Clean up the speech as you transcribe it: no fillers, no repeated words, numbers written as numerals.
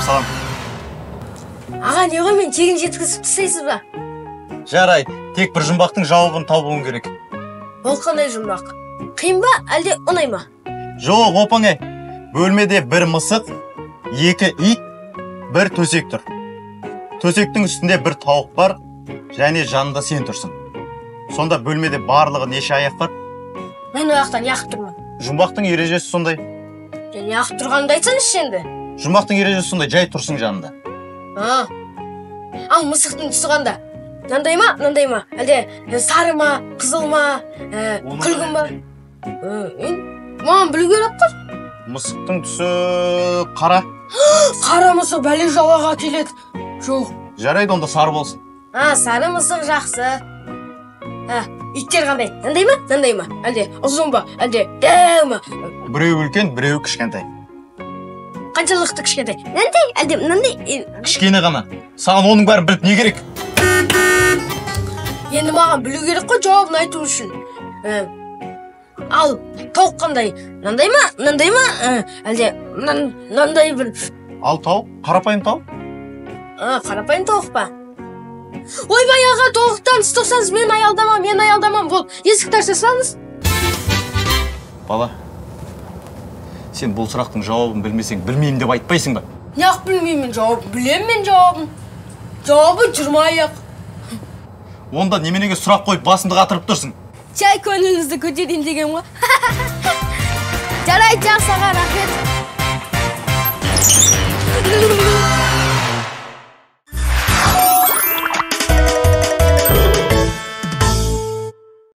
салам. Аға, не ғой мен тегін жеткізіп тастайсыз ба? Жарайды, тек бір жұмбақтың жауабын табуың керек. Ол қандай жұмбақ? Қиын ба, әлде оңай ма? Жоқ, оп-оңай. Бөлмеде бір мысық, екі ит, бір төсек тұр. Төсектің үстінде бір тауық бар, және жанында сен тұрсың. Сонда бөлмеде барлығы неше аяқ бар? Мен ояқтан яқып тұрмын. Жұмбақтың ережесі сондай. Мен яқып тұрғанымды айтсаңызшы енді. Жұмбақтың ережесі сондай, жай тұрсың жанында. Ал мысықтың түсі қандай? Мынандай ма, әлде сары ма, қызыл ма, күлгін ба? Маған білу керек қой. Мысықтың түсі қара. Қара мысық бәле жалаға келеді. Жоқ. Жарайды, онда сары болсын. Сары мысық жақсы. Иттер қандай? Мынандай ма, әлде ұзын ба, әлде дәу ма? Біреу үлкен, біреу кішкентай. Қаншалықты кішкентай? Мынандай, әлде мынандай? Кішкене ғана. Саған оның бәрін біліп не керек? Енді маған білу керек қой жауабын айту үшін. Ал тауық қандай? Мынандай ма, әлде мынандай бір? Ал тауық, қарапайым тауық. Қарапайым тауық па? Ойбай аға, тауықтан ұстасаңыз мен аялдамам, бол, есікті ашсаңыз. Бала, сен бұл сұрақтың жауабын білмесең, білмеймін деп айтпайсың ба? Неғып білмеймін жауабын? Білем мен жауабын. Жауабы 20 аяқ. Онда неменеге сұрақ қойып басымды қатырып тұрсың? Жай көңіліңізді көтерейін деген ғой. Жарайды, жақсы аға, рахмет.